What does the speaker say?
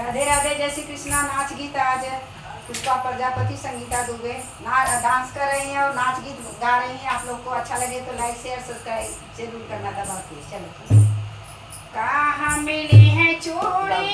राधे राधे, जय श्री कृष्णा। नाच गीत आज पुष्पा प्रजापति, संगीता दुबे डांस कर रही हैं और नाच गीत गा रही हैं। आप लोग को अच्छा लगे तो लाइक शेयर सब्सक्राइब जरूर करना दबा के। चलो। कहाँ मिली है चूड़ी